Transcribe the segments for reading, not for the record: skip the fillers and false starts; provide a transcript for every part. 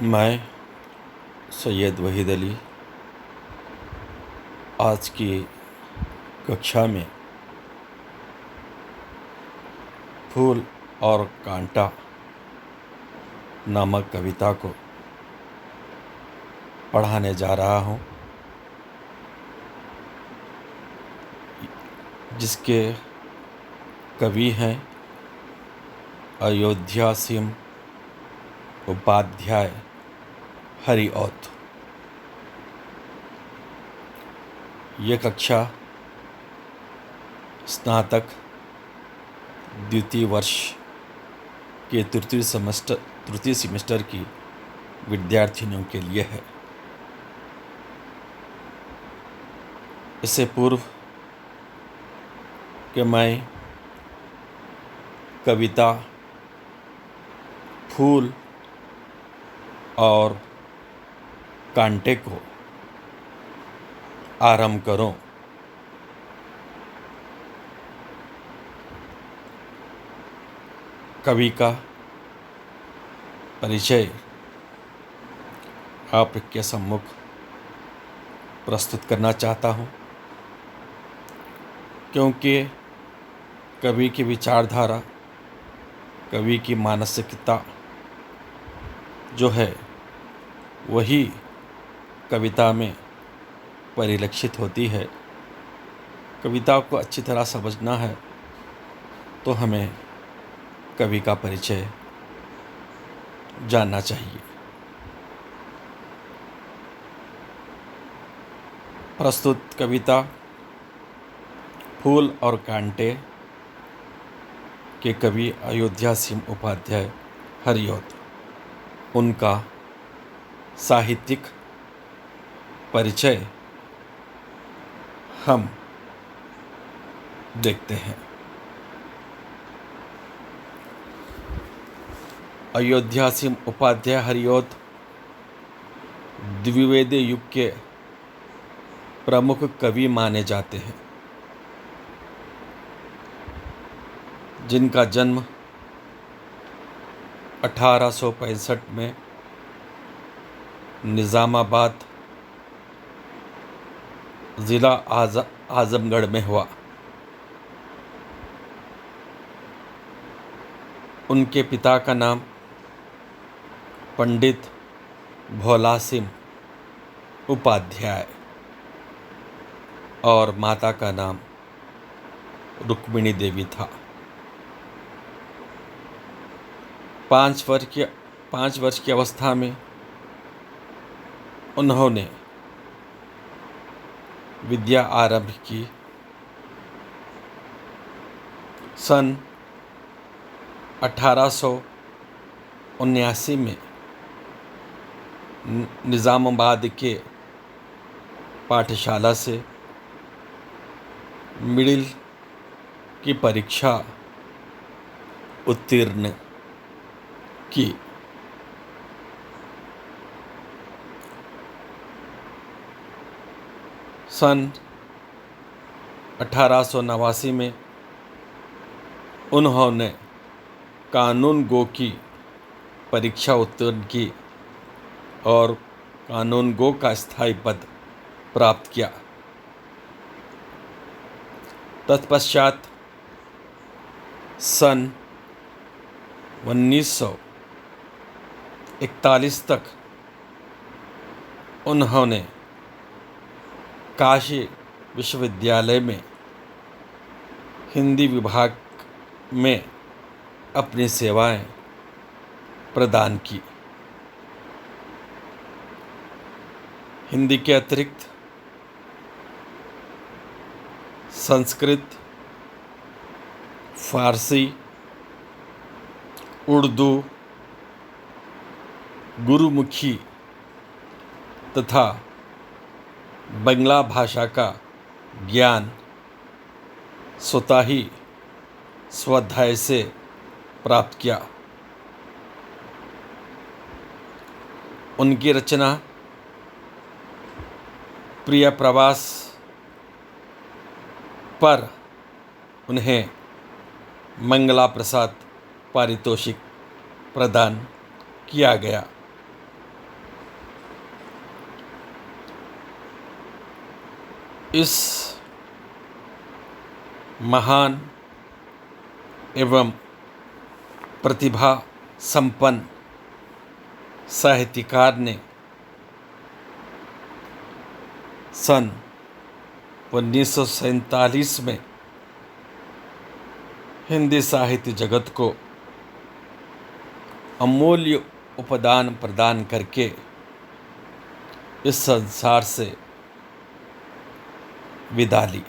मैं सैयद वहीद अली आज की कक्षा में फूल और कांटा नामक कविता को पढ़ाने जा रहा हूँ, जिसके कवि हैं अयोध्या सिंह उपाध्याय हरिऔध। ये कक्षा स्नातक द्वितीय वर्ष के तृतीय सेमेस्टर की विद्यार्थिनियों के लिए है। इससे पूर्व कि मैं कविता फूल और कांटे को आरंभ करूं, कवि का परिचय आपके सम्मुख प्रस्तुत करना चाहता हूं, क्योंकि कवि की विचारधारा, कवि की मानसिकता जो है वही कविता में परिलक्षित होती है। कविता को अच्छी तरह समझना है तो हमें कवि का परिचय जानना चाहिए। प्रस्तुत कविता फूल और कांटे के कवि अयोध्या सिंह उपाध्याय हरिऔध, उनका साहित्यिक परिचय हम देखते हैं। अयोध्या सिंह उपाध्याय हरिऔध द्विवेदी युग के प्रमुख कवि माने जाते हैं, जिनका जन्म 1865 में निज़ामाबाद ज़िला आज़मगढ़ में हुआ। उनके पिता का नाम पंडित भोला सिंह उपाध्याय और माता का नाम रुक्मिणी देवी था। 5 वर्ष की अवस्था में उन्होंने विद्या आरंभ की। सन 1879 में निज़ामाबाद के पाठशाला से मिडिल की परीक्षा उत्तीर्ण की। सन 1889 में उन्होंने कानून गो की परीक्षा उत्तीर्ण की और कानून गो का स्थायी पद प्राप्त किया। तत्पश्चात सन 1941 तक उन्होंने काशी विश्वविद्यालय में हिंदी विभाग में अपनी सेवाएं प्रदान की। हिंदी के अतिरिक्त संस्कृत, फारसी, उर्दू, गुरुमुखी तथा बंगला भाषा का ज्ञान स्वतः ही स्वाध्याय से प्राप्त किया। उनकी रचना प्रिय प्रवास पर उन्हें मंगला प्रसाद पारितोषिक प्रदान किया गया। इस महान एवं प्रतिभा संपन्न साहित्यकार ने सन 1947 में हिंदी साहित्य जगत को अमूल्य उपदान प्रदान करके इस संसार से विदा ली।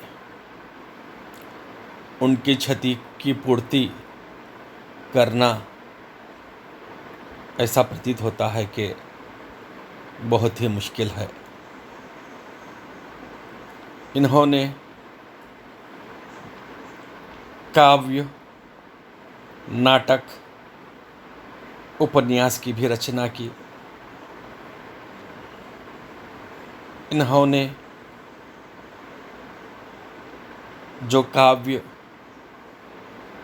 उनकी क्षति की पूर्ति करना ऐसा प्रतीत होता है कि बहुत ही मुश्किल है। इन्होंने काव्य, नाटक, उपन्यास की भी रचना की। इन्होंने जो काव्य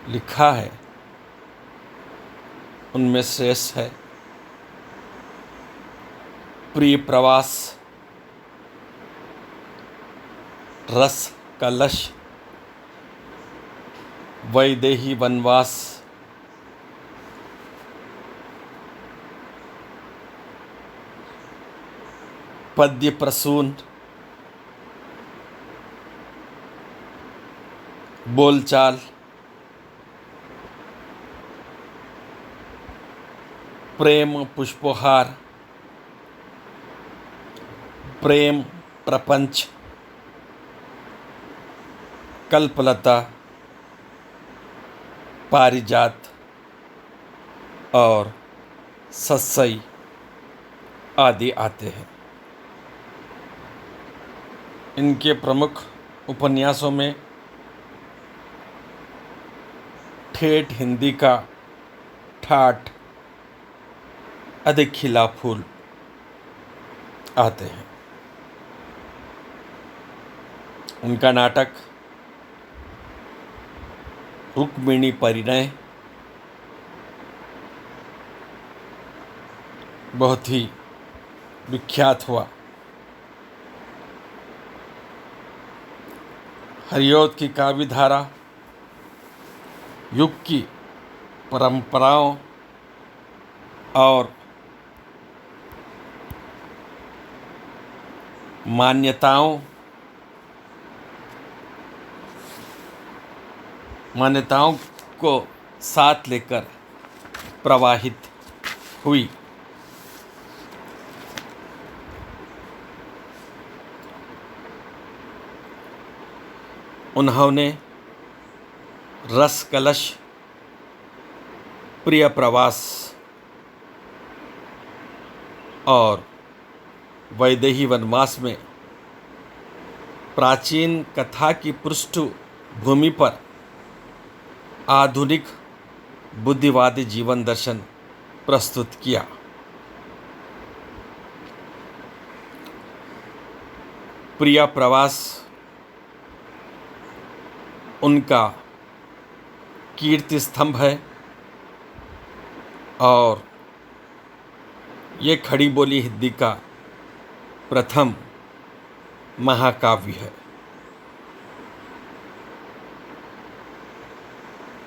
लिखा है उनमें श्रेष्ठ है प्रिय प्रवास, रस कलश, वैदेही वनवास, पद्य प्रसून, बोलचाल, प्रेम पुष्पोहार, प्रेम प्रपंच, कल्पलता, पारिजात और सत्सई आदि आते हैं। इनके प्रमुख उपन्यासों में ठेठ हिंदी का ठाठ, अधिक खिला फूल आते हैं। उनका नाटक रुक्मिणी परिणय बहुत ही विख्यात हुआ। हरिऔध की काव्य धारा युग की परंपराओं और मान्यताओं को साथ लेकर प्रवाहित हुई। उन्होंने रस कलश, प्रिय प्रवास और वैदेही वनवास में प्राचीन कथा की पृष्ठभूमि पर आधुनिक बुद्धिवादी जीवन दर्शन प्रस्तुत किया। प्रिय प्रवास उनका कीर्ति स्तंभ है और ये खड़ी बोली हिंदी का प्रथम महाकाव्य है।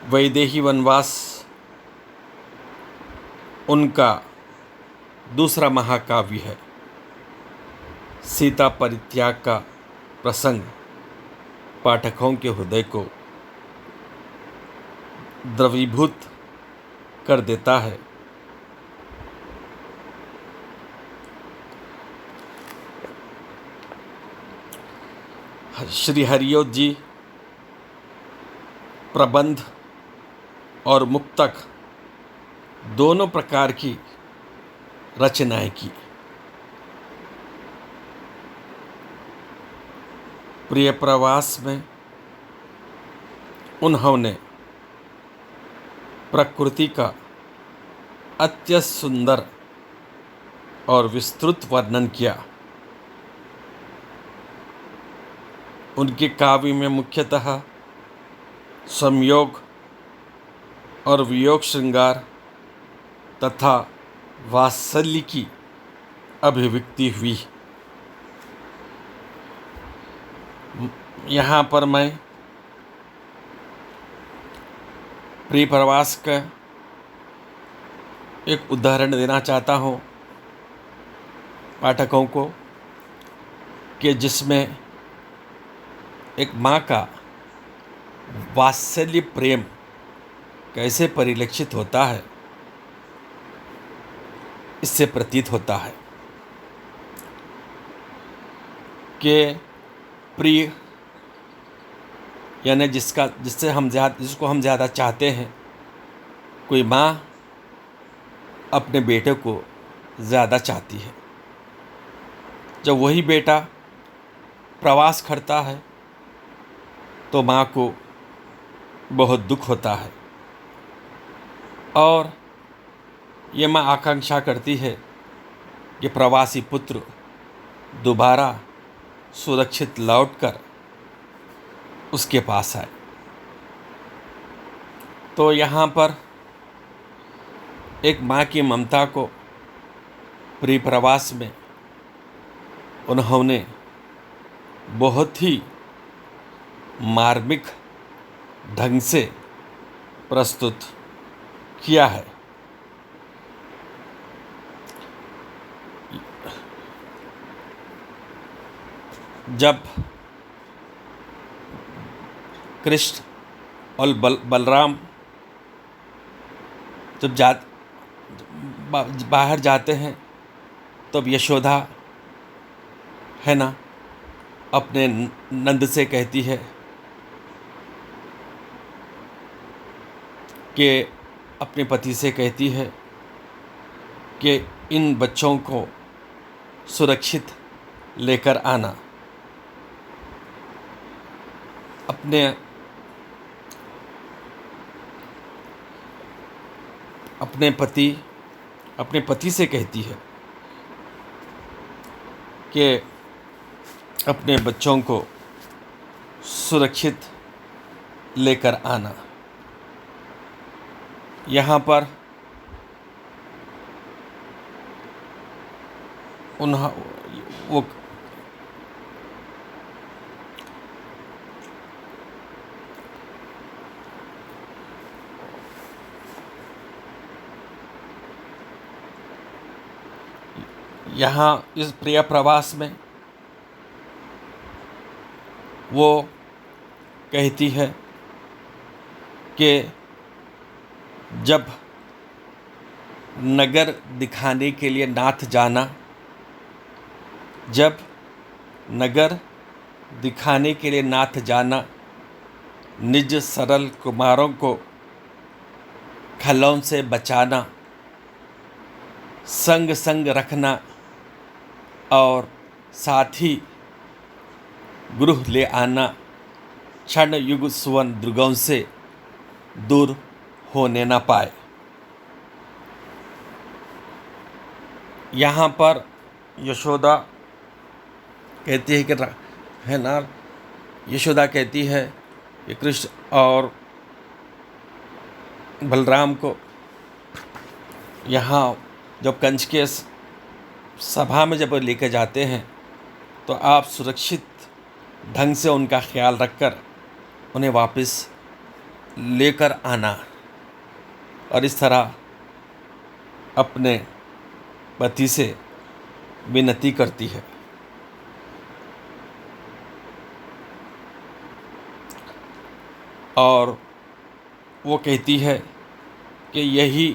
वैदेही वनवास उनका दूसरा महाकाव्य है। सीता परित्याग का प्रसंग पाठकों के हृदय को द्रवीभूत कर देता है। श्री हरिऔध जी प्रबंध और मुक्तक दोनों प्रकार की रचनाएं की। प्रिय प्रवास में उन्होंने प्रकृति का अत्यंत सुंदर और विस्तृत वर्णन किया। उनके काव्य में मुख्यतः संयोग और वियोग श्रृंगार तथा वात्सल्य की अभिव्यक्ति हुई। यहाँ पर मैं प्रिय प्रवास का एक उदाहरण देना चाहता हूँ पाठकों को, कि जिसमें एक माँ का वात्सल्य प्रेम कैसे परिलक्षित होता है, इससे प्रतीत होता है कि प्रिय यानी जिसको हम ज़्यादा चाहते हैं, कोई माँ अपने बेटे को ज़्यादा चाहती है। जब वही बेटा प्रवास करता है तो माँ को बहुत दुख होता है और ये माँ आकांक्षा करती है कि प्रवासी पुत्र दोबारा सुरक्षित लौटकर उसके पास आए। तो यहाँ पर एक माँ की ममता को प्रिय प्रवास में उन्होंने बहुत ही मार्मिक ढंग से प्रस्तुत किया है। जब कृष्ण और बलराम जब बाहर जाते हैं तब यशोदा है ना अपने नंद से कहती है कि अपने पति से कहती है कि इन बच्चों को सुरक्षित लेकर आना। अपने पति से कहती है कि अपने बच्चों को सुरक्षित लेकर आना। यहाँ पर वो यहाँ इस प्रिय प्रवास में वो कहती है कि जब नगर दिखाने के लिए नाथ जाना, निज सरल कुमारों को खलौं से बचाना, संग संग रखना और साथ ही गृह ले आना, क्षण युग सुवन दुर्गों से दूर होने न पाए। यहाँ पर यशोदा कहती है यशोदा कहती है कि कृष्ण और बलराम को यहाँ जब कंस के सभा में जब लेकर जाते हैं तो आप सुरक्षित ढंग से उनका ख्याल रखकर उन्हें वापस लेकर आना, और इस तरह अपने पति से विनती करती है। और वो कहती है कि यही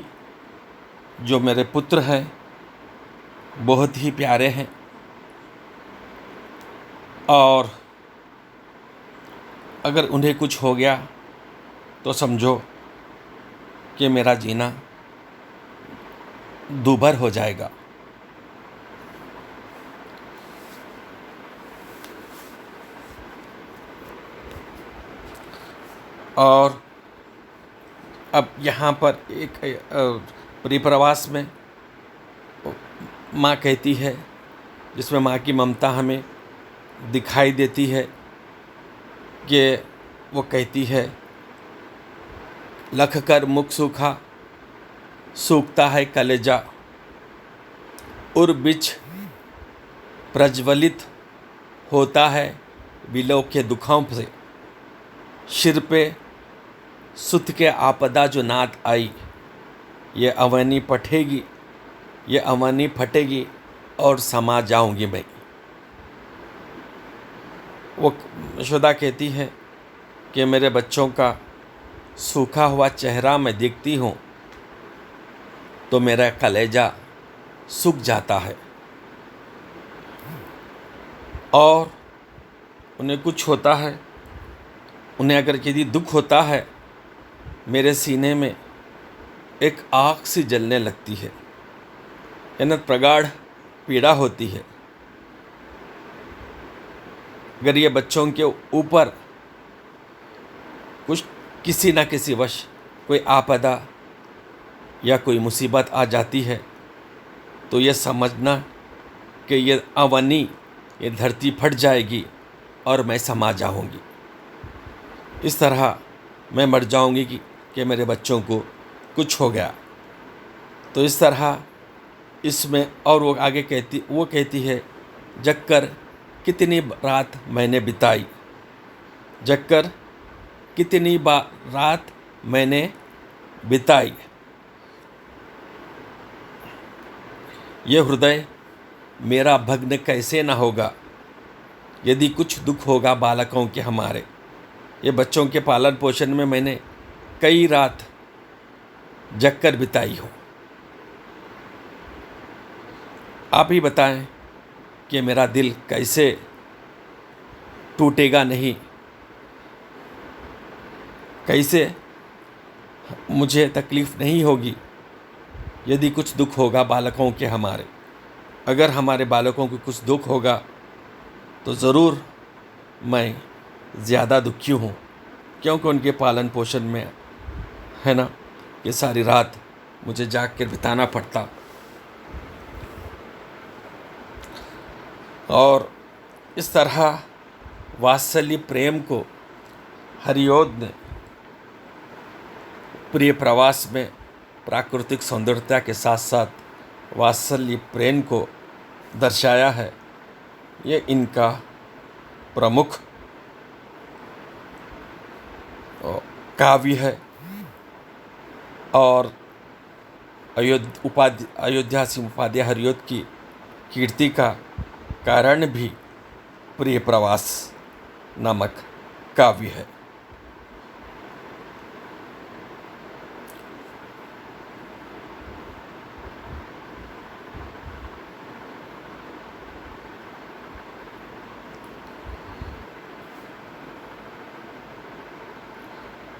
जो मेरे पुत्र हैं बहुत ही प्यारे हैं और अगर उन्हें कुछ हो गया तो समझो कि मेरा जीना दूभर हो जाएगा। और अब यहाँ पर एक परिप्रवास में माँ कहती है, जिसमें माँ की ममता हमें दिखाई देती है कि वो कहती है, लख कर मुख सूखा सूखता है कलेजा, उर बिच प्रज्वलित होता है विलों के दुखों से, सिर पे सुत के आपदा जो नात आई, ये अवनी पठेगी, ये अवनी फटेगी और समा जाऊंगी मैं। वो यशोदा कहती है कि मेरे बच्चों का सूखा हुआ चेहरा मैं देखती हूँ तो मेरा कलेजा सूख जाता है, और उन्हें कुछ होता है, उन्हें अगर यदि दुख होता है, मेरे सीने में एक आग सी जलने लगती है, यानी प्रगाढ़ पीड़ा होती है। अगर ये बच्चों के ऊपर कुछ किसी न किसी वश कोई आपदा या कोई मुसीबत आ जाती है तो ये समझना कि ये अवनी, ये धरती फट जाएगी और मैं समा जाऊंगी। इस तरह मैं मर जाऊंगी कि मेरे बच्चों को कुछ हो गया। तो इस तरह इसमें, और वो आगे कहती है, जगकर कितनी रात मैंने बिताई, जगकर कितनी रात मैंने बिताई, ये हृदय मेरा भग्न कैसे न होगा, यदि कुछ दुख होगा बालकों के हमारे। ये बच्चों के पालन पोषण में मैंने कई रात जगकर बिताई हो। आप ही बताएं कि मेरा दिल कैसे टूटेगा नहीं, कैसे मुझे तकलीफ़ नहीं होगी यदि कुछ दुख होगा बालकों के हमारे। अगर हमारे बालकों को कुछ दुख होगा तो ज़रूर मैं ज़्यादा दुखी हूँ, क्योंकि उनके पालन पोषण में है ना, ये सारी रात मुझे जाग कर बिताना पड़ता। और इस तरह वात्सल्य प्रेम को हरियोध ने प्रिय प्रवास में प्राकृतिक सौंदर्यता के साथ साथ वात्सल्य प्रेम को दर्शाया है। ये इनका प्रमुख काव्य है, और अयोध्या सिंह उपाध्याय हरियोध की कीर्ति का कारण भी प्रिय प्रवास नामक काव्य है।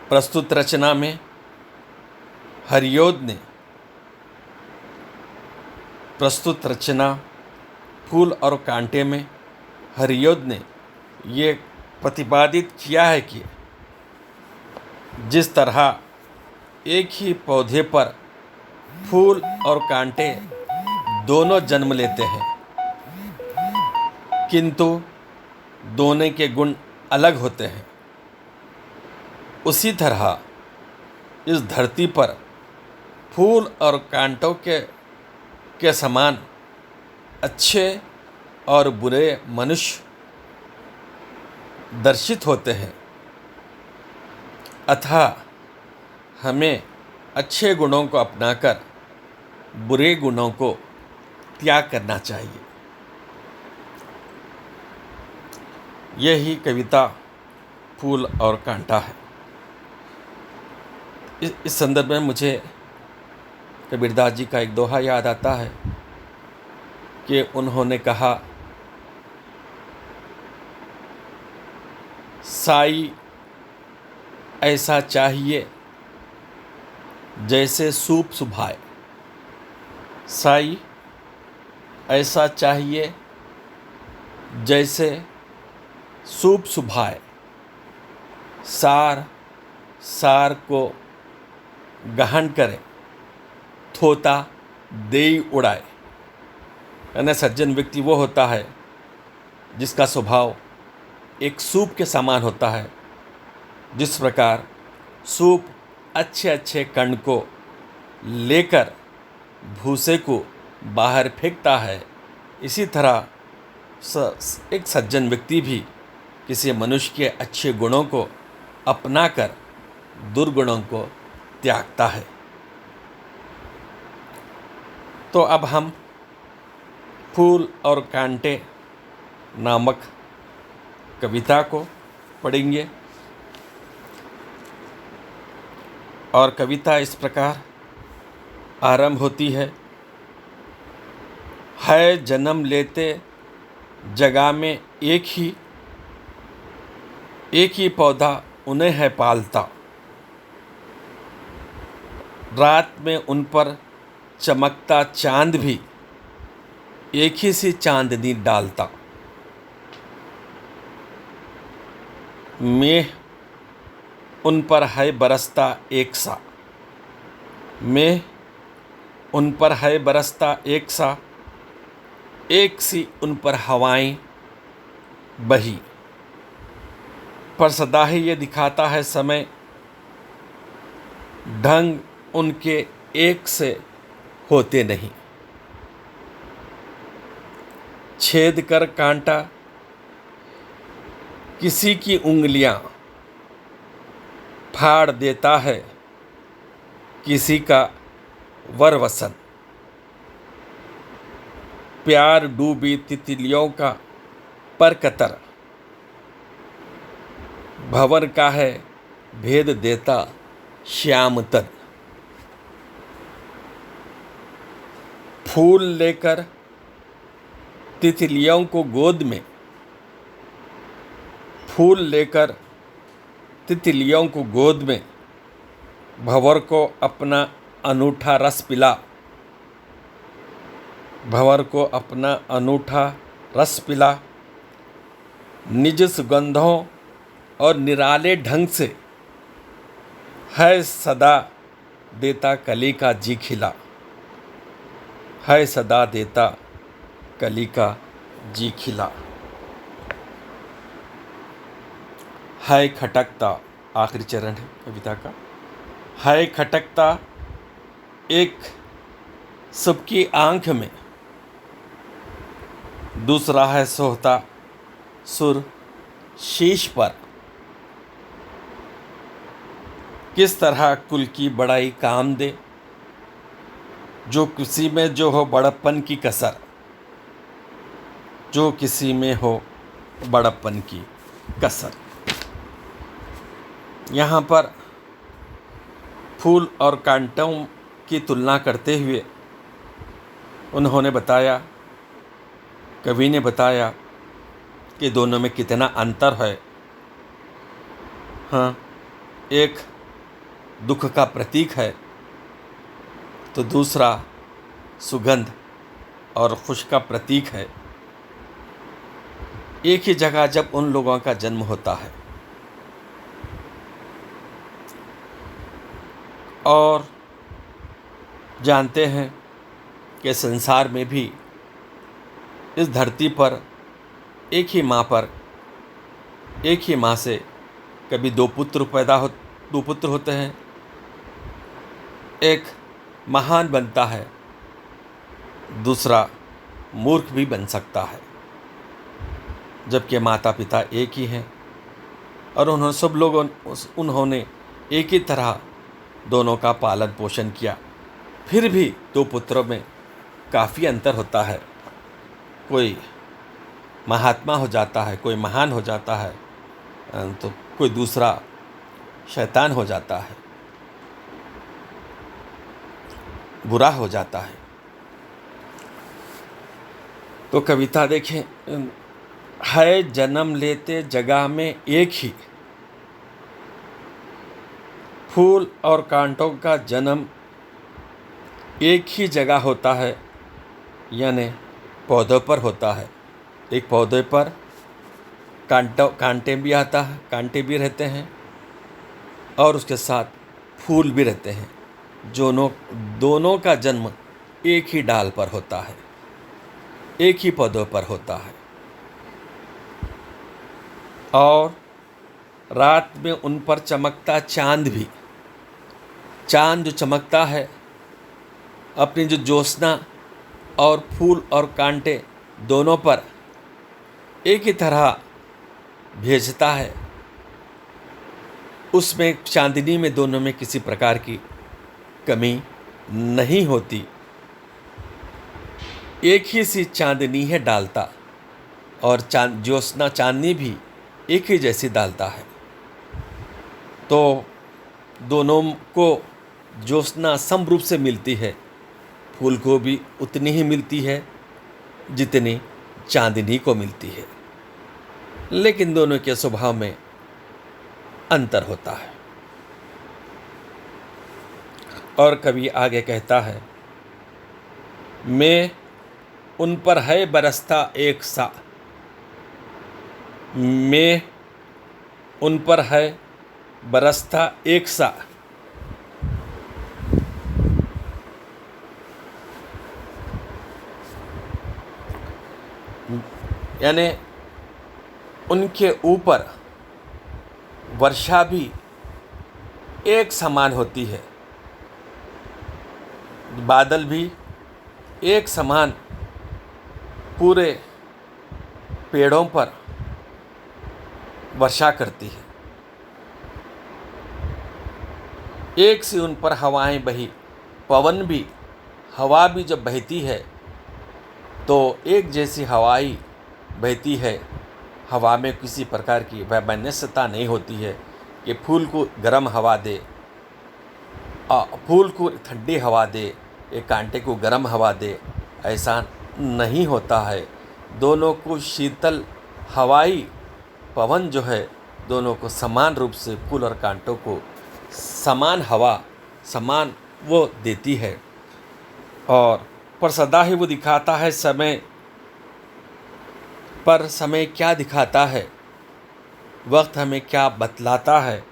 प्रस्तुत रचना में हरियोध ने प्रस्तुत रचना फूल और कांटे में हरियोध ने ये प्रतिपादित किया है कि जिस तरह एक ही पौधे पर फूल और कांटे दोनों जन्म लेते हैं, किंतु दोनों के गुण अलग होते हैं, उसी तरह इस धरती पर फूल और कांटों के समान अच्छे और बुरे मनुष्य दर्शित होते हैं। अतः हमें अच्छे गुणों को अपनाकर बुरे गुणों को त्याग करना चाहिए। यही कविता फूल और कांटा है। इस संदर्भ में मुझे कबीरदास जी का एक दोहा याद आता है कि उन्होंने कहा, साई ऐसा चाहिए जैसे सूप सुभाए, साई ऐसा चाहिए जैसे सूप सुभाए, सार सार को गहन करे, थोता देई उड़ाए। यानी सज्जन व्यक्ति वो होता है जिसका स्वभाव एक सूप के समान होता है। जिस प्रकार सूप अच्छे अच्छे कण को लेकर भूसे को बाहर फेंकता है, इसी तरह एक सज्जन व्यक्ति भी किसी मनुष्य के अच्छे गुणों को अपनाकर दुर्गुणों को त्यागता है। तो अब हम फूल और कांटे नामक कविता को पढ़ेंगे। और कविता इस प्रकार आरंभ होती है जन्म लेते जगह में एक ही पौधा उन्हें है पालता, रात में उन पर चमकता चांद भी एक ही सी चांदनी डालता, मेह उन पर है बरसता एक सा, मेह उन पर है बरसता एक सा, एक सी उन पर हवाएं बही, पर सदा ही ये दिखाता है समय, ढंग उनके एक से होते नहीं। छेद कर कांटा किसी की उंगलियां फाड़ देता है किसी का वरवसन, प्यार डूबी तितलियों का पर कतर, भंवर का है भेद देता श्याम तन। फूल लेकर तितलियों को गोद में, फूल लेकर तितलियों को गोद में, भंवर को अपना अनूठा रस पिला, भंवर को अपना अनूठा रस पिला, निज सुगंधों और निराले ढंग से है सदा देता कली का जी खिला, है सदा देता कली का जी खिला। है खटकता, आखिरी चरण है कविता का। है खटकता एक सबकी आंख में, दूसरा है सोहता सुर शीश पर, किस तरह कुल की बड़ाई काम दे, जो किसी में जो हो बड़प्पन की कसर, जो किसी में हो बड़प्पन की कसर। यहाँ पर फूल और कांटों की तुलना करते हुए उन्होंने बताया, कवि ने बताया कि दोनों में कितना अंतर है। हाँ, एक दुख का प्रतीक है तो दूसरा सुगंध और खुश का प्रतीक है। एक ही जगह जब उन लोगों का जन्म होता है और जानते हैं कि संसार में भी इस धरती पर एक ही माँ से कभी दो पुत्र होते हैं। एक महान बनता है, दूसरा मूर्ख भी बन सकता है, जबकि माता पिता एक ही हैं और उन्होंने एक ही तरह दोनों का पालन पोषण किया। फिर भी दो पुत्रों में काफ़ी अंतर होता है। कोई महात्मा हो जाता है, कोई महान हो जाता है, तो कोई दूसरा शैतान हो जाता है, बुरा हो जाता है। तो कविता देखें, है जन्म लेते जगह में एक ही, फूल और कांटों का जन्म एक ही जगह होता है, यानी पौधों पर होता है। एक पौधे पर कांटे भी रहते हैं और उसके साथ फूल भी रहते हैं। दोनों का जन्म एक ही डाल पर होता है, एक ही पौधों पर होता है। और रात में उन पर चमकता चांद भी, चांद जो चमकता है अपनी जो ज्योत्सना और फूल और कांटे दोनों पर एक ही तरह भेजता है, उसमें चांदनी में दोनों में किसी प्रकार की कमी नहीं होती। एक ही सी चांदनी है डालता, और ज्योत्सना चांदनी भी एक ही जैसी डालता है। तो दोनों को ज्योत्सना सम रूप से मिलती है, फूल को भी उतनी ही मिलती है जितनी चांदनी को मिलती है, लेकिन दोनों के स्वभाव में अंतर होता है। और कभी आगे कहता है, मैं उन पर है बरसता एक सा, मैं उन पर है बरसता एक सा, यानी उनके ऊपर वर्षा भी एक समान होती है, बादल भी एक समान पूरे पेड़ों पर वर्षा करती है। एक सी उन पर हवाएं बही, पवन भी, हवा भी जब बहती है तो एक जैसी हवा ही बहती है। हवा में किसी प्रकार की वैमनस्यता नहीं होती है कि फूल को गर्म हवा दे, फूल को ठंडी हवा दे, एक कांटे को गर्म हवा दे, ऐसा नहीं होता है। दोनों को शीतल हवाई पवन जो है, दोनों को समान रूप से फूल और कांटों को समान हवा, समान वो देती है। और पर सदा ही वो दिखाता है समय, पर समय क्या दिखाता है, वक्त हमें क्या बतलाता है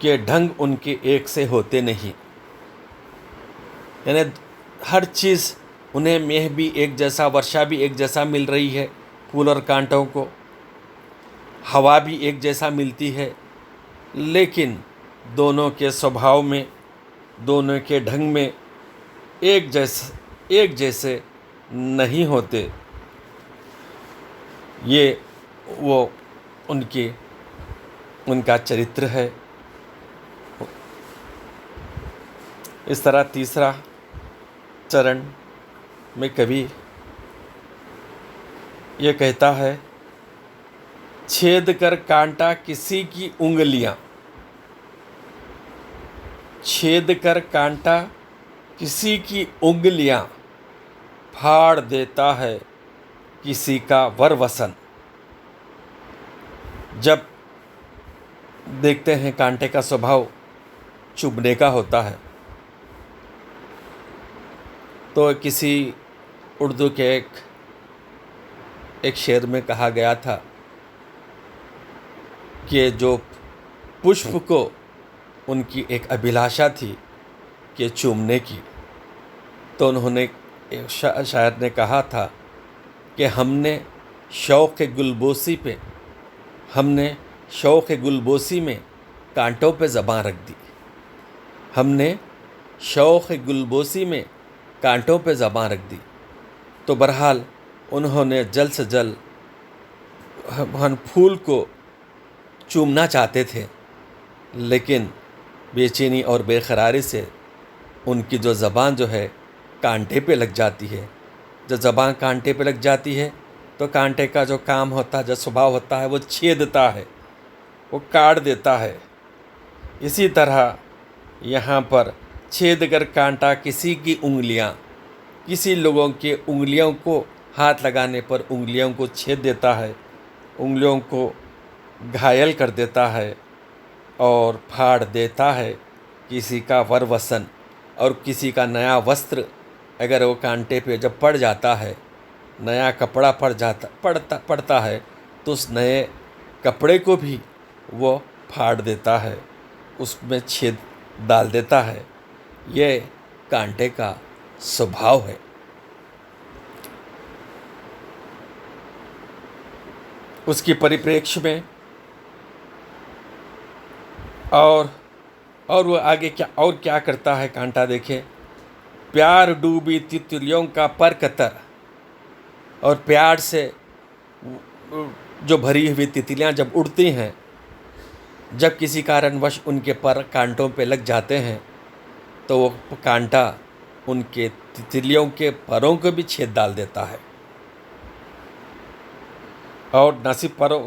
कि ढंग उनके एक से होते नहीं। यानी हर चीज़ उन्हें मेह भी एक जैसा, वर्षा भी एक जैसा मिल रही है, फूल और कांटों को हवा भी एक जैसा मिलती है, लेकिन दोनों के स्वभाव में, दोनों के ढंग में एक जैसे नहीं होते। ये वो उनका चरित्र है। इस तरह तीसरा चरण में कवि ये कहता है, छेद कर कांटा किसी की उंगलियां, छेद कर कांटा किसी की उंगलियां, फाड़ देता है किसी का वरवसन। जब देखते हैं कांटे का स्वभाव चुभने का होता है, तो किसी उर्दू के एक शेर में कहा गया था कि जो पुष्प को उनकी एक अभिलाषा थी कि चूमने की, तो उन्होंने, एक शायर ने कहा था कि हमने शौक़ गुलबोसी पे, हमने शौक़ गुलबोसी में कांटों पे ज़बान रख दी, हमने शौक़ गुलबोसी में कांटों पे ज़बान रख दी। तो बहरहाल उन्होंने जल्द से जल्द हम फूल को चूमना चाहते थे, लेकिन बेचैनी और बेकरारी से उनकी जो ज़बान जो है कांटे पे लग जाती है। जब ज़बान कांटे पे लग जाती है तो कांटे का जो काम होता है, जो स्वभाव होता है, वो छेदता है, वो काट देता है। इसी तरह यहाँ पर छेद कर कांटा किसी की उंगलियाँ, किसी लोगों के उंगलियों को हाथ लगाने पर उंगलियों को छेद देता है, उंगलियों को घायल कर देता है और फाड़ देता है किसी का वरवसन। और किसी का नया वस्त्र अगर वो कांटे पे जब पड़ जाता है, नया कपड़ा पड़ता है, तो उस नए कपड़े को भी वो फाड़ देता है, उसमें छेद डाल देता है। ये कांटे का स्वभाव है। उसकी परिप्रेक्ष्य में और वो आगे क्या करता है कांटा देखें। प्यार डूबी तितलियों का पर कतर, और प्यार से जो भरी हुई तितलियां जब उड़ती हैं, जब किसी कारणवश उनके पर कांटों पे लग जाते हैं, तो वो कांटा उनके तितलियों के परों को भी छेद डाल देता है। और न सिर्फ परों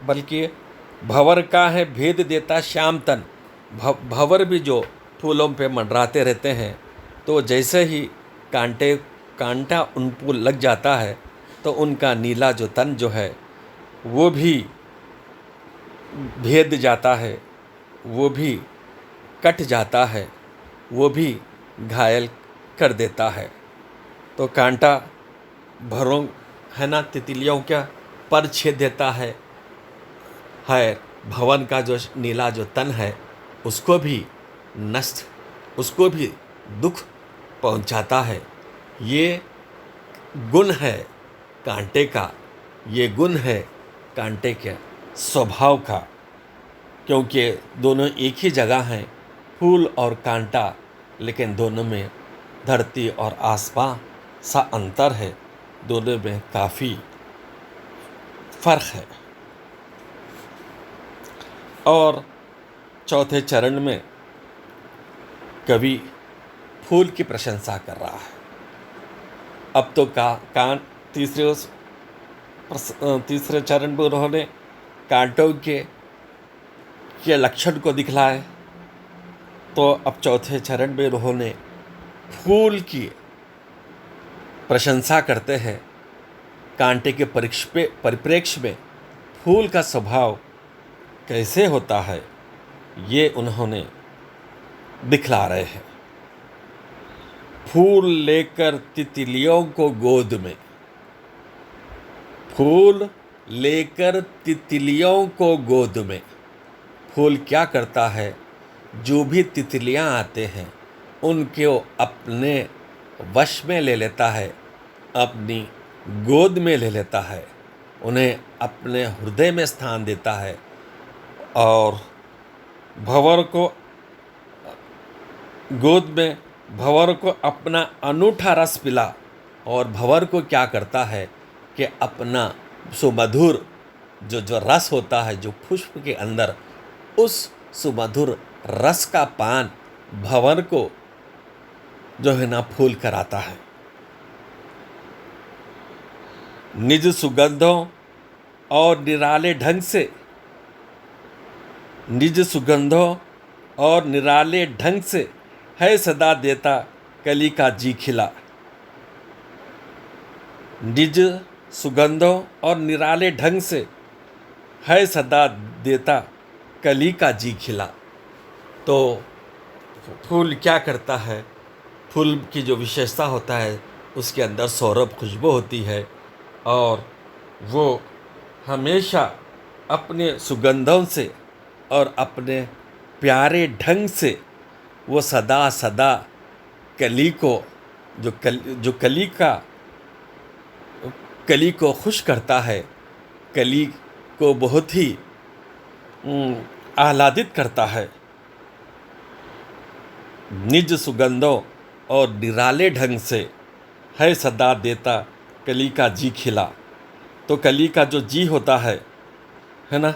बल्कि भंवर का है भेद देता श्याम तन। भंवर भी जो फूलों पे मंडराते रहते हैं, तो जैसे ही कांटा उन पर लग जाता है, तो उनका नीला जो तन जो है वो भी भेद जाता है, वो भी कट जाता है, वो भी घायल कर देता है। तो कांटा भंवरों है ना, तितलियों का पर छेद देता है भवन का जो नीला जो तन है उसको भी नष्ट, उसको भी दुख पहुंचाता है। ये गुण है कांटे का, ये गुण है कांटे के स्वभाव का, क्योंकि दोनों एक ही जगह हैं, फूल और कांटा, लेकिन दोनों में धरती और आसमान सा अंतर है, दोनों में काफ़ी फर्क है। और चौथे चरण में कवि फूल की प्रशंसा कर रहा है। अब तो तीसरे चरण में उन्होंने कांटों के लक्षण को दिखलाए, तो अब चौथे चरण में उन्होंने फूल की प्रशंसा करते हैं। कांटे के परिप्रेक्ष्य में फूल का स्वभाव कैसे होता है, ये उन्होंने दिखला रहे हैं। फूल लेकर तितलियों को गोद में, फूल लेकर तितलियों को गोद में। फूल क्या करता है, जो भी तितलियां आते हैं उनको अपने वश में ले लेता है, अपनी गोद में ले लेता है, उन्हें अपने हृदय में स्थान देता है और भंवर को गोद में भंवर को अपना अनूठा रस पिला। और भंवर को क्या करता है कि अपना सुमधुर जो रस होता है, जो पुष्प के अंदर, उस सुमधुर रस का पान भंवर को जो है ना फूल कराता है। निज सुगंधों और निराले ढंग से, निज सुगंधों और निराले ढंग से है सदा देता कली का जी खिला। निज सुगंधों और निराले ढंग से है सदा देता कली का जी खिला। तो फूल क्या करता है, फूल की जो विशेषता होता है उसके अंदर सौरभ खुशबू होती है और वो हमेशा अपने सुगंधों से और अपने प्यारे ढंग से वो सदा सदा कली को जो कली को खुश करता है, कली को बहुत ही आह्लादित करता है। निज सुगंधों और निराले ढंग से है सदा देता कली का जी खिला। तो कली का जो जी होता है ना,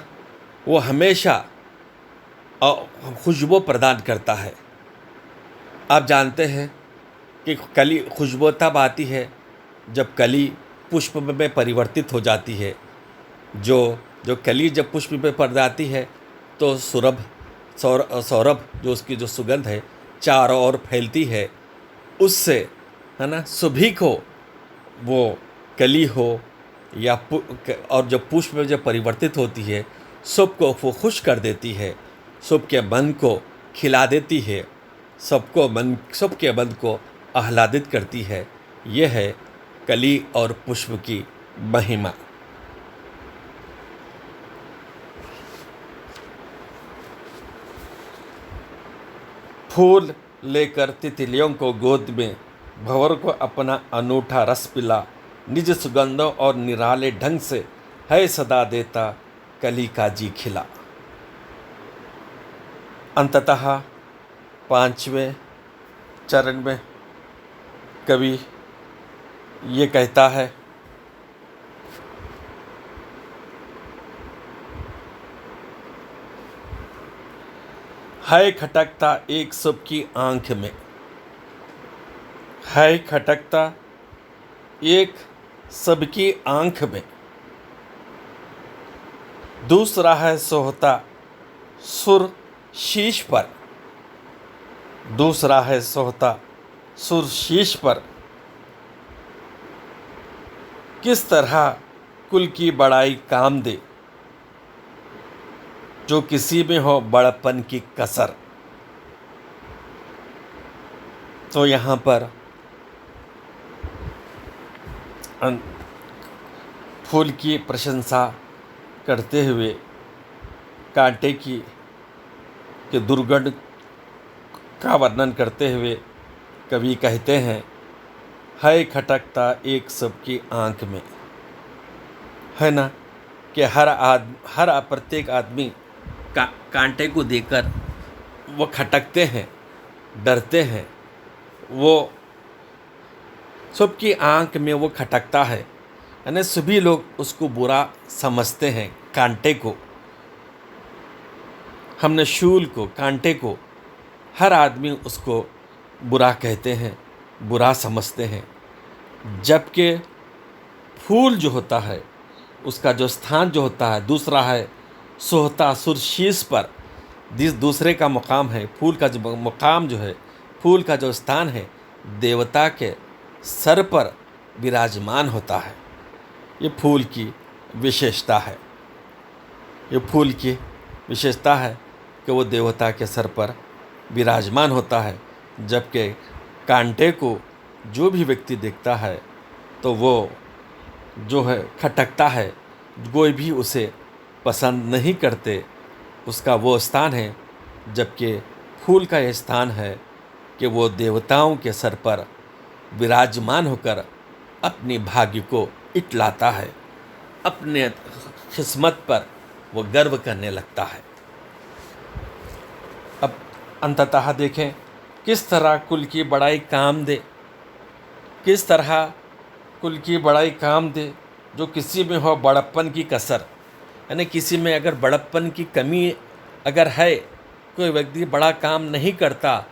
वो हमेशा खुशबू प्रदान करता है। आप जानते हैं कि कली खुशबू तब आती है जब कली पुष्प में परिवर्तित हो जाती है। जो कली जब पुष्प में पड़ जाती है तो सौरभ जो उसकी जो सुगंध है चारों ओर फैलती है। उससे है ना सभी को वो कली हो या और जो पुष्प में जो परिवर्तित होती है सबको वो खुश कर देती है, सबके मन को खिला देती है, सबके मन को आह्लादित करती है। यह है कली और पुष्प की महिमा। फूल लेकर तितलियों को गोद में भंवर को अपना अनूठा रस पिला। निज सुगंधों और निराले ढंग से है सदा देता कली का जी खिला। अंततः 5वें चरण में कवि ये कहता है है खटकता एक सबकी आंख में, है खटकता एक सबकी आंख में, दूसरा है सोहता सुर शीश पर, दूसरा है सोहता सुर शीश पर। किस तरह कुल की बड़ाई काम दे, जो किसी में हो बड़प्पन की कसर। तो यहाँ पर फूल की प्रशंसा करते हुए कांटे की के दुर्गंध का वर्णन करते हुए कवि कहते हैं, है खटकता एक सबकी आंख में। है ना कि हर प्रत्येक आदमी कांटे को देखकर वो खटकते हैं, डरते हैं, वो सबकी आंख में वो खटकता है। यानी सभी लोग उसको बुरा समझते हैं। कांटे को, हमने शूल को, कांटे को, हर आदमी उसको बुरा कहते हैं, बुरा समझते हैं। जबकि फूल जो होता है उसका जो स्थान जो होता है, दूसरा है सोहता सुर शीश पर, जिस दूसरे का मुकाम है, फूल का जो मुकाम जो है, फूल का जो स्थान है, देवता के सर पर विराजमान होता है। ये फूल की विशेषता है, ये फूल की विशेषता है कि वो देवता के सर पर विराजमान होता है। जबकि कांटे को जो भी व्यक्ति देखता है तो वो जो है खटकता है, कोई भी उसे पसंद नहीं करते। उसका वो स्थान है, जबकि फूल का ये स्थान है कि वो देवताओं के सर पर विराजमान होकर अपनी भाग्य को इटलाता है, अपने किस्मत पर वो गर्व करने लगता है। अब अंततः देखें किस तरह कुल की बड़ाई काम दे, किस तरह कुल की बड़ाई काम दे, जो किसी में हो बड़प्पन की कसर। यानी किसी में अगर बड़प्पन की कमी अगर है, कोई व्यक्ति बड़ा काम नहीं करता,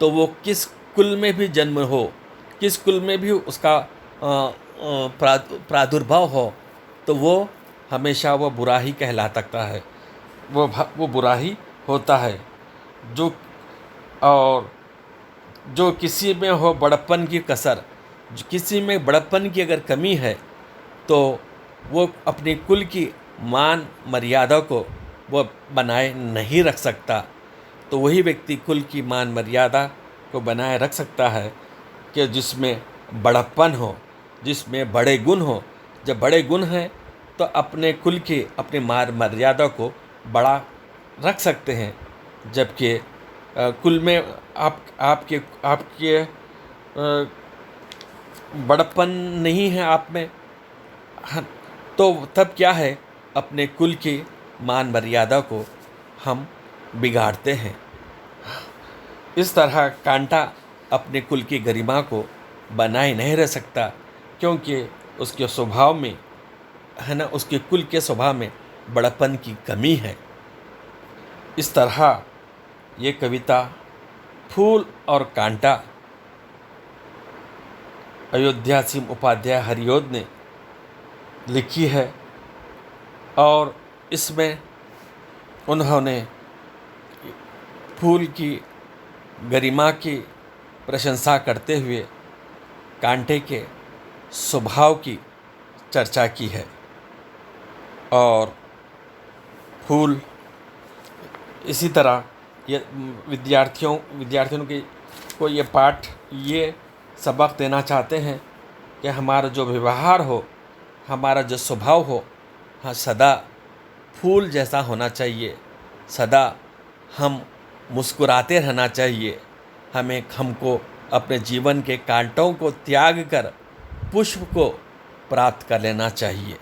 तो वो किस कुल में भी जन्म हो, किस कुल में भी उसका प्रादुर्भाव हो, तो वो हमेशा वो बुरा ही कहला सकता है, वो बुरा ही होता है। जो किसी में हो बड़प्पन की कसर, किसी में बड़प्पन की अगर कमी है, तो वो अपने कुल की मान मर्यादा को वो बनाए नहीं रख सकता। तो वही व्यक्ति कुल की मान मर्यादा को बनाए रख सकता है कि जिसमें बड़प्पन हो, जिसमें बड़े गुण हो। जब बड़े गुण हैं तो अपने कुल की, अपनी मान मर्यादा को बड़ा रख सकते हैं। जबकि कुल में आपके बड़प्पन नहीं है आप में, तो तब क्या है, अपने कुल की मान मर्यादा को हम बिगाड़ते हैं। इस तरह कांटा अपने कुल की गरिमा को बनाए नहीं रह सकता, क्योंकि उसके स्वभाव में है ना, उसके कुल के स्वभाव में बड़प्पन की कमी है। इस तरह ये कविता फूल और कांटा अयोध्या सिंह उपाध्याय हरिऔध ने लिखी है, और इसमें उन्होंने फूल की गरिमा की प्रशंसा करते हुए कांटे के स्वभाव की चर्चा की है। और फूल इसी तरह ये विद्यार्थियों को ये पाठ, ये सबक देना चाहते हैं कि हमारा जो व्यवहार हो, हमारा जो स्वभाव हो, हाँ, सदा फूल जैसा होना चाहिए। सदा हम मुस्कुराते रहना चाहिए। हमको अपने जीवन के कांटों को त्याग कर पुष्प को प्राप्त कर लेना चाहिए।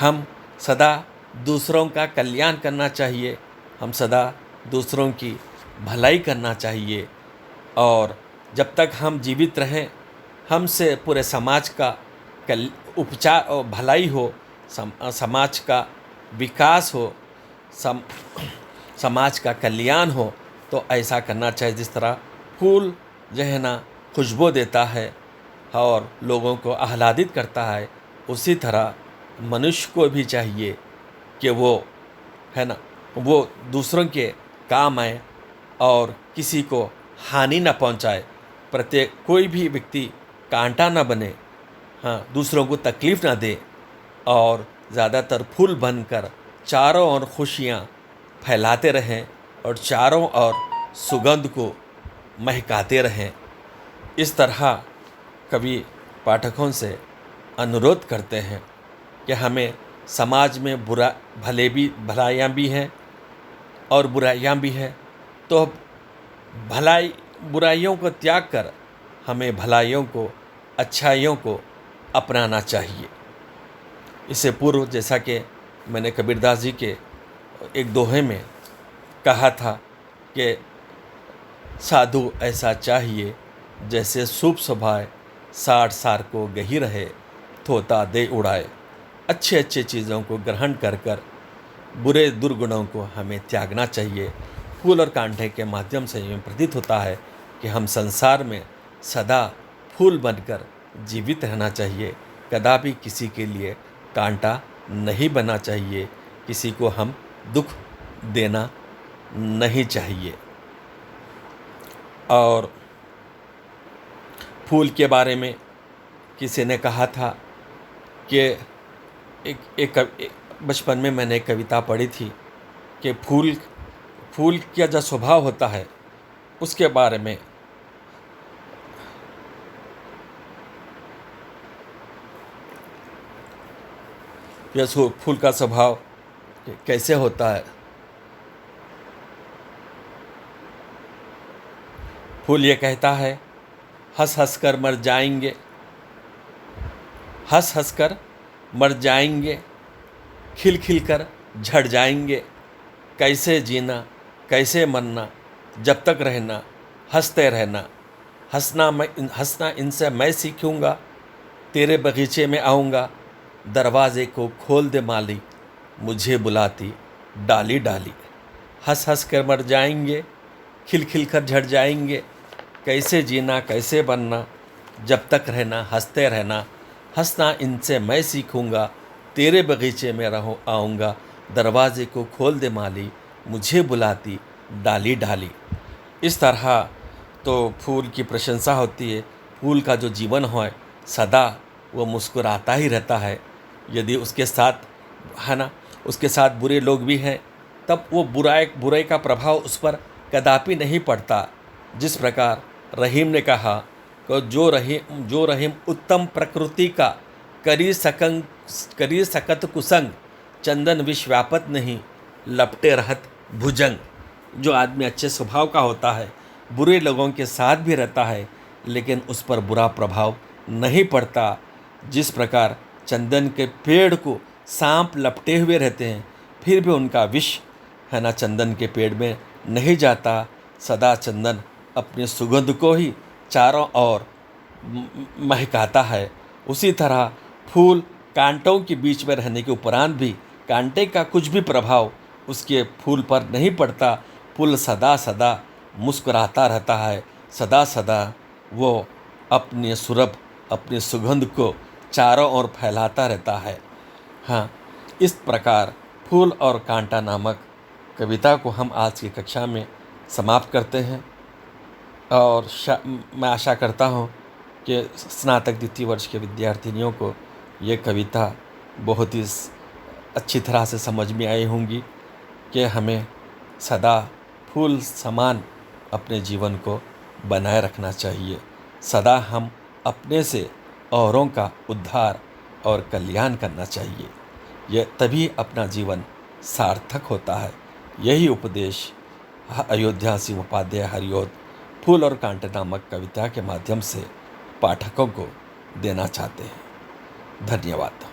हम सदा दूसरों का कल्याण करना चाहिए, हम सदा दूसरों की भलाई करना चाहिए। और जब तक हम जीवित रहें, हमसे पूरे समाज का उपचार और भलाई हो, समाज का विकास हो, समाज का कल्याण हो तो ऐसा करना चाहिए। जिस तरह फूल जो है ना खुशबू देता है और लोगों को आह्लादित करता है, उसी तरह मनुष्य को भी चाहिए कि वो है ना वो दूसरों के काम आए और किसी को हानि न पहुंचाए। प्रत्येक कोई भी व्यक्ति कांटा न बने, हाँ, दूसरों को तकलीफ़ ना दे और ज़्यादातर फूल बनकर चारों ओर खुशियाँ फैलाते रहें और चारों ओर सुगंध को महकाते रहें। इस तरह कवि पाठकों से अनुरोध करते हैं कि हमें समाज में भलाइयाँ भी हैं और बुराइयाँ भी हैं, तो बुराइयों को त्याग कर हमें भलाइयों को, अच्छाइयों को अपनाना चाहिए। इससे पूर्व जैसा कि मैंने कबीरदास जी के एक दोहे में कहा था कि साधु ऐसा चाहिए जैसे शुभ स्वभाव, 60 सार को गही रहे, थोता दे उड़ाए। अच्छे अच्छे चीज़ों को ग्रहण कर कर बुरे दुर्गुणों को हमें त्यागना चाहिए। फूल और कांटे के माध्यम से ये प्रतीत होता है कि हम संसार में सदा फूल बनकर जीवित रहना चाहिए। कदापि किसी के लिए कांटा नहीं बनना चाहिए, किसी को हम दुख देना नहीं चाहिए। और फूल के बारे में किसी ने कहा था कि बचपन में मैंने एक कविता पढ़ी थी कि फूल का जो स्वभाव होता है उसके बारे में फूल का स्वभाव कैसे होता है। फूल ये कहता है, हंस हंस कर मर जाएंगे, हंस हंस कर मर जाएंगे, खिल खिल कर झड़ जाएंगे। कैसे जीना कैसे मरना, जब तक रहना हंसते रहना। हंसना इनसे मैं सीखूँगा, तेरे बगीचे में आऊँगा। दरवाजे को खोल दे माली, मुझे बुलाती डाली डाली। हंस हंस कर मर जाएंगे, खिल खिल कर झड़ जाएंगे। कैसे जीना कैसे बनना, जब तक रहना हंसते रहना। हंसना इनसे मैं सीखूँगा, तेरे बगीचे में आऊँगा। दरवाजे को खोल दे माली, मुझे बुलाती डाली डाली। इस तरह तो फूल की प्रशंसा होती है। फूल का जो जीवन है सदा वो मुस्कुराता ही रहता है। यदि उसके साथ है ना उसके साथ बुरे लोग भी हैं, तब वो बुराई का प्रभाव उस पर कदापि नहीं पड़ता। जिस प्रकार रहीम ने कहा कि जो रहीम उत्तम प्रकृति का, करी सकत कुसंग, चंदन विष व्यापत नहीं, लपटे रहत भुजंग। जो आदमी अच्छे स्वभाव का होता है, बुरे लोगों के साथ भी रहता है, लेकिन उस पर बुरा प्रभाव नहीं पड़ता। जिस प्रकार चंदन के पेड़ को सांप लपटे हुए रहते हैं, फिर भी उनका विष है ना चंदन के पेड़ में नहीं जाता। सदा चंदन अपने सुगंध को ही चारों ओर महकाता है। उसी तरह फूल कांटों के बीच में रहने के उपरांत भी कांटे का कुछ भी प्रभाव उसके फूल पर नहीं पड़ता। फूल सदा सदा मुस्कुराता रहता है, सदा सदा वो अपनी सुगंध को चारों ओर फैलाता रहता है। हाँ, इस प्रकार फूल और कांटा नामक कविता को हम आज की कक्षा में समाप्त करते हैं और मैं आशा करता हूँ कि स्नातक द्वितीय वर्ष के विद्यार्थिनियों को ये कविता बहुत ही अच्छी तरह से समझ में आई होंगी कि हमें सदा फूल समान अपने जीवन को बनाए रखना चाहिए। सदा हम अपने से औरों का उद्धार और कल्याण करना चाहिए। यह तभी अपना जीवन सार्थक होता है। यही उपदेश अयोध्या सिंह उपाध्याय हरिओद फूल और कांटे नामक कविता के माध्यम से पाठकों को देना चाहते हैं। धन्यवाद।